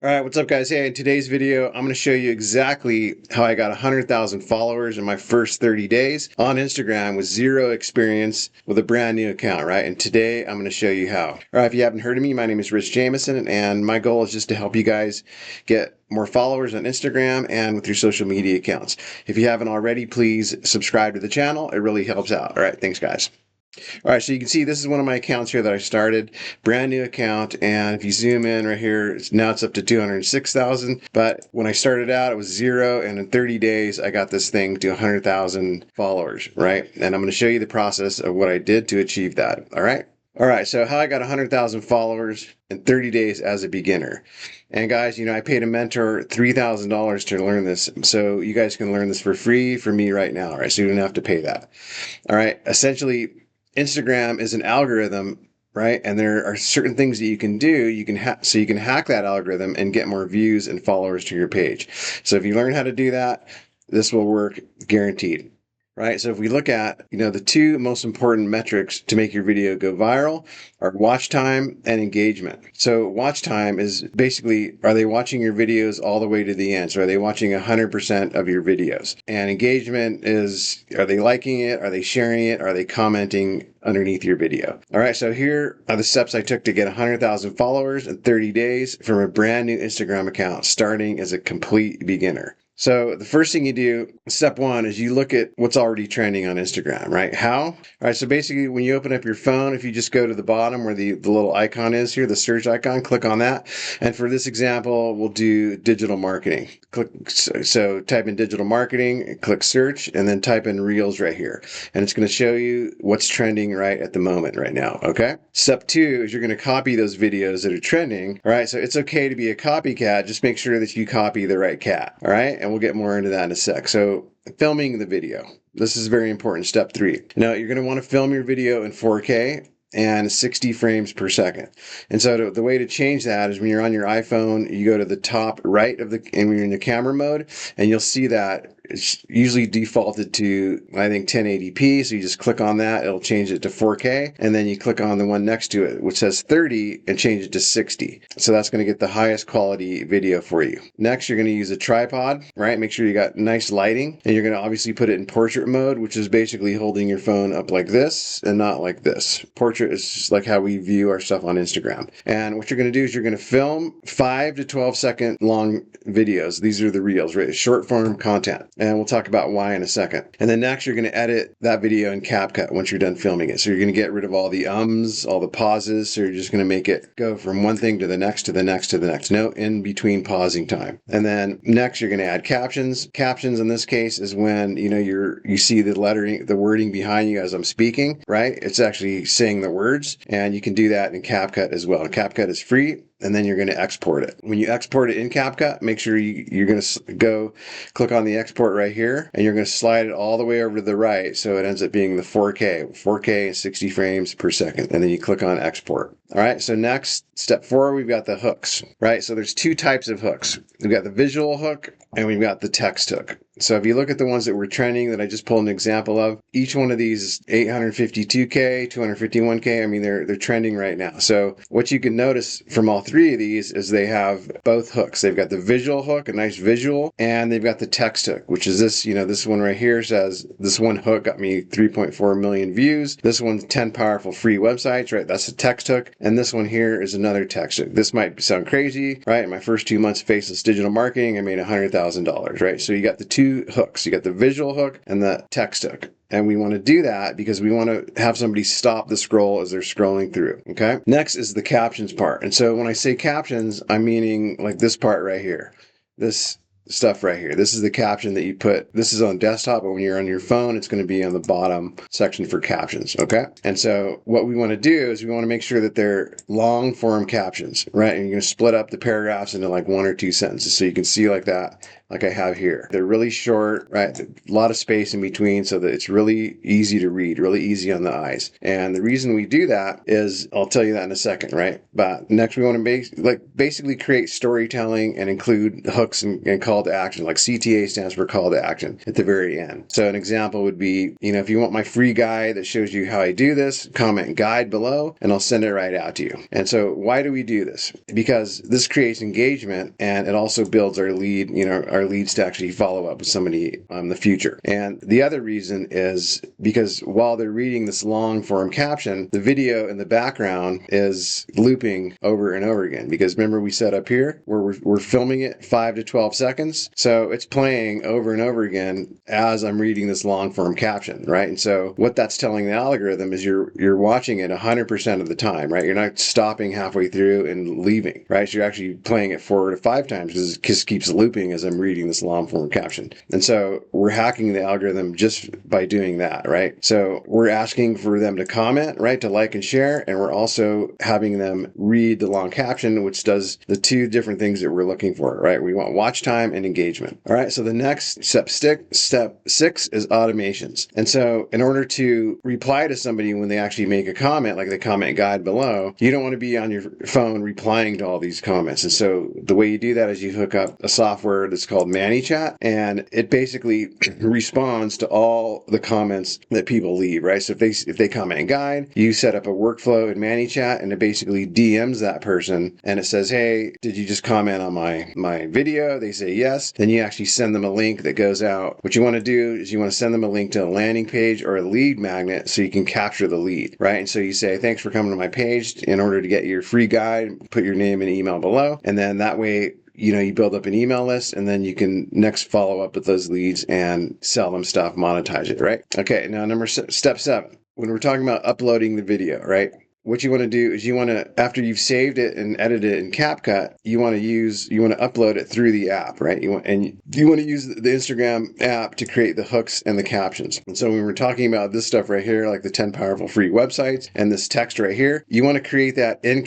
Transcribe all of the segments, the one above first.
All right, what's up, guys? Hey, in today's video, I'm going to show you exactly how I got 100,000 followers in my first 30 days on Instagram with zero experience with a brand new account, right? And today, I'm going to show you how. All right, if you haven't heard of me, my name is Rich Jamison, and my goal is just to help you guys get more followers on Instagram and with your social media accounts. If you haven't already, please subscribe to the channel. It really helps out. All right, thanks, guys. All right, so you can see this is one of my accounts here that I started, brand new account, and if you zoom in right here, now it's up to 206,000, but when I started out, it was zero, and in 30 days, I got this thing to 100,000 followers, right? And I'm going to show you the process of what I did to achieve that, all right? All right, so how I got 100,000 followers in 30 days as a beginner. And guys, I paid a mentor $3,000 to learn this, so you guys can learn this for free for me right now, all right? So you don't have to pay that. All right, essentially, Instagram is an algorithm, right? And there are certain things that you can do. So you can hack that algorithm and get more views and followers to your page. So if you learn how to do that, this will work guaranteed. Right? So if we look at, the two most important metrics to make your video go viral are watch time and engagement. So watch time is basically, are they watching your videos all the way to the end? So are they watching 100% of your videos? And engagement is, are they liking it? Are they sharing it? Are they commenting underneath your video? All right, so here are the steps I took to get 100,000 followers in 30 days from a brand new Instagram account, starting as a complete beginner. So the first thing you do, step one, is you look at what's already trending on Instagram, right? How? All right, so basically when you open up your phone, if you just go to the bottom where the little icon is here, the search icon, click on that. And for this example, we'll do digital marketing. So type in digital marketing, click search, and then type in Reels right here. And it's going to show you what's trending right at the moment right now, okay? Step two is you're going to copy those videos that are trending, all right? So it's okay to be a copycat, just make sure that you copy the right cat, all right? And we'll get more into that in a sec. So filming the video. This is very important. Step three. Now you're going to want to film your video in 4K and 60 frames per second. And so the way to change that is when you're on your iPhone, you go to the top right of and when you're in the camera mode, and you'll see that it's usually defaulted to, I think, 1080p. So you just click on that, it'll change it to 4K. And then you click on the one next to it, which says 30, and change it to 60. So that's going to get the highest quality video for you. Next, you're going to use a tripod, right? Make sure you got nice lighting. And you're going to obviously put it in portrait mode, which is basically holding your phone up like this and not like this. Portrait is just like how we view our stuff on Instagram. And what you're going to do is you're going to film 5 to 12 second long videos. These are the reels, right? Short form content. And we'll talk about why in a second. And then next, you're going to edit that video in CapCut once you're done filming it. So you're going to get rid of all the ums, all the pauses. So you're just going to make it go from one thing to the next, to the next, to the next. No in between pausing time. And then next, you're going to add captions. Captions in this case is when, you see the lettering, the wording behind you as I'm speaking, right? It's actually saying the words. And you can do that in CapCut as well. CapCut is free. And then you're going to export it. When you export it in CapCut, make sure you're going to go click on the export right here, and you're going to slide it all the way over to the right, so it ends up being the 4K 60 frames per second, and then you click on export. All right, so next, step 4, we've got the hooks, right? So there's two types of hooks. We've got the visual hook, and we've got the text hook. So if you look at the ones that were trending that I just pulled an example of, each one of these is 852K, 251K. I mean, they're trending right now. So what you can notice from all three of these is they have both hooks. They've got the visual hook, a nice visual, and they've got the text hook, which is this, this one right here says, this one hook got me 3.4 million views. This one's 10 powerful free websites, right? That's the text hook. And this one here is another text hook. This might sound crazy, right? In my first 2 months of faceless digital marketing, I made $100,000, right? So you got the two hooks. You got the visual hook and the text hook. And we want to do that because we want to have somebody stop the scroll as they're scrolling through, okay? Next is the captions part. And so when I say captions, I'm meaning like this part right here. This stuff right here. This is the caption that you put. This is on desktop, but when you're on your phone, it's going to be on the bottom section for captions, okay? And so what we want to do is we want to make sure that they're long form captions, right? And you're going to split up the paragraphs into like 1 or 2 sentences so you can see like that, like I have here. They're really short, right? A lot of space in between so that it's really easy to read, really easy on the eyes. And the reason we do that is, I'll tell you that in a second, right? But next we want to basically create storytelling and include hooks and call call to action, like CTA stands for call to action at the very end. So an example would be, if you want my free guide that shows you how I do this, comment guide below and I'll send it right out to you. And so why do we do this? Because this creates engagement and it also builds our lead, our leads to actually follow up with somebody in the future. And the other reason is because while they're reading this long form caption, the video in the background is looping over and over again. Because remember we said up here where we're filming it 5 to 12 seconds. So it's playing over and over again as I'm reading this long form caption, right? And so what that's telling the algorithm is you're watching it 100% of the time, right? You're not stopping halfway through and leaving, right? So you're actually playing it 4 to 5 times because it just keeps looping as I'm reading this long form caption. And so we're hacking the algorithm just by doing that, right? So we're asking for them to comment, right? To like and share. And we're also having them read the long caption, which does the two different things that we're looking for, right? We want watch time and engagement. All right. So the next step 6 is automations. And so in order to reply to somebody when they actually make a comment, like the comment guide below, you don't want to be on your phone replying to all these comments. And so the way you do that is you hook up a software that's called ManyChat, and it basically responds to all the comments that people leave, right? So if they comment guide, you set up a workflow in ManyChat and it basically DMs that person and it says, hey, did you just comment on my video? They say yes. Then you actually send them a link that goes out. What you want to do is you want to send them a link to a landing page or a lead magnet so you can capture the lead, right? And so you say, thanks for coming to my page. In order to get your free guide, put your name and email below. And then that way, you build up an email list and then you can next follow up with those leads and sell them stuff, monetize it, right? Okay, now step 7. When we're talking about uploading the video, right? What you want to do is after you've saved it and edited it in CapCut, you want to upload it through the app, right? You want to use the Instagram app to create the hooks and the captions. And so when we're talking about this stuff right here, like the 10 powerful free websites and this text right here, you want to create that in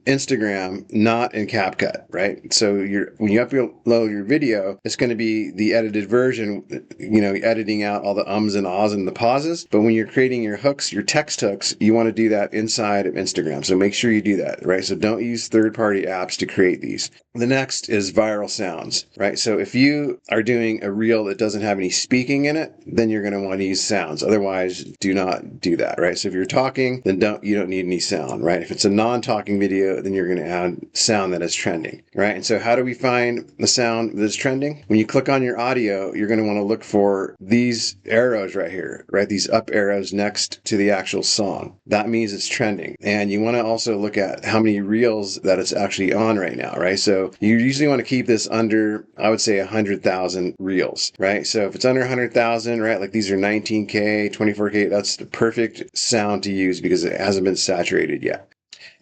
Instagram, not in CapCut, right? So when you upload your video, it's going to be the edited version, editing out all the ums and ahs and the pauses. But when you're creating your hooks, your text hooks, you want to do that inside of Instagram. So make sure you do that, right? So don't use third-party apps to create these. The next is viral sounds, right? So if you are doing a reel that doesn't have any speaking in it, then you're going to want to use sounds. Otherwise, do not do that, right? So if you're talking, then you don't need any sound, right? If it's a non-talking video, then you're going to add sound that is trending, right? And so how do we find the sound that's trending? When you click on your audio, you're going to want to look for these arrows right here, right? These up arrows next to the actual song. That means it's trending. And you want to also look at how many reels that it's actually on right now, right? So you usually want to keep this under, I would say, 100,000 reels, right? So if it's under 100,000, right, like these are 19K, 24K, that's the perfect sound to use because it hasn't been saturated yet.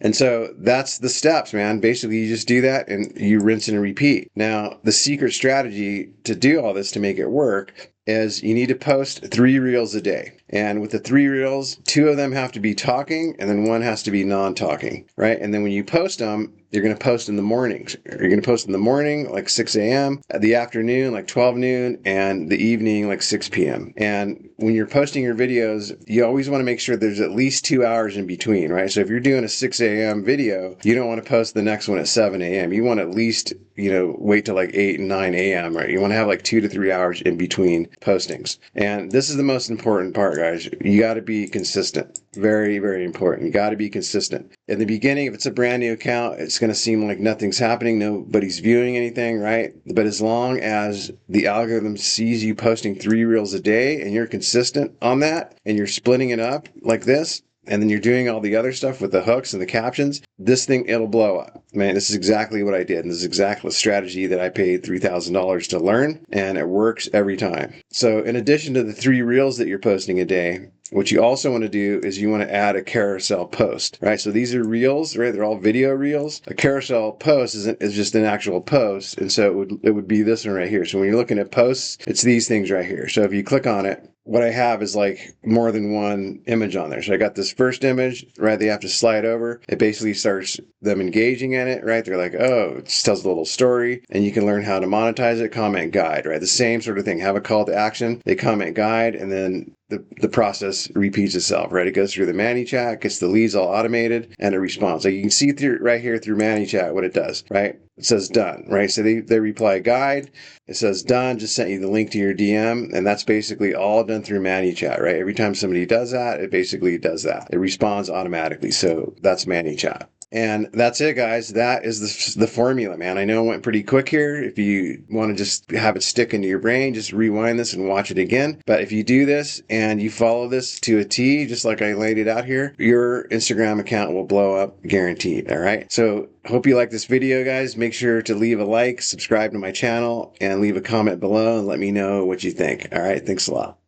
And so that's the steps, man. Basically, you just do that and you rinse and repeat. Now, the secret strategy to do all this to make it work is you need to post 3 reels a day. And with the 3 reels, 2 of them have to be talking and then 1 has to be non-talking, right? And then when you post them, you're going to post in the mornings. You're going to post in the morning, like 6 a.m., the afternoon, like 12 noon, and the evening, like 6 p.m. And when you're posting your videos, you always want to make sure there's at least 2 hours in between, right? So if you're doing a 6 a.m. video, you don't want to post the next one at 7 a.m. You want to at least, wait till like 8 and 9 a.m., right? You want to have like 2 to 3 hours in between postings. And this is the most important part, guys. You got to be consistent. Very, very important. You got to be consistent. In the beginning, if it's a brand new account, it's going to seem like nothing's happening. Nobody's viewing anything, right? But as long as the algorithm sees you posting 3 reels a day and you're consistent on that and you're splitting it up like this, and then you're doing all the other stuff with the hooks and the captions, it'll blow up. Man, this is exactly what I did. And this is exactly the strategy that I paid $3,000 to learn. And it works every time. So in addition to the 3 reels that you're posting a day, what you also want to do is you want to add a carousel post, right? So these are reels, right? They're all video reels. A carousel post is just an actual post. And so it would be this one right here. So when you're looking at posts, it's these things right here. So if you click on it, what I have is like more than one image on there. So I got this first image, right? They have to slide over. It basically starts them engaging in it, right? They're like, oh, it just tells a little story, and you can learn how to monetize it. Comment guide, right? The same sort of thing. Have a call to action. They comment guide, and then the process repeats itself, right? It goes through the ManyChat, gets the leads all automated, and it responds. Like you can see through right here through ManyChat what it does, right? It says done, right? So they reply guide. It says done, just sent you the link to your DM, and that's basically all done through ManyChat, right? Every time somebody does that, it basically does that. It responds automatically. So that's ManyChat. And that's it, guys. That is the formula, man. I know it went pretty quick here. If you want to just have it stick into your brain, just rewind this and watch it again. But if you do this and you follow this to a T, just like I laid it out here, your Instagram account will blow up, guaranteed. All right. So hope you like this video, guys. Make sure to leave a like, subscribe to my channel, and leave a comment below and let me know what you think. All right. Thanks a lot.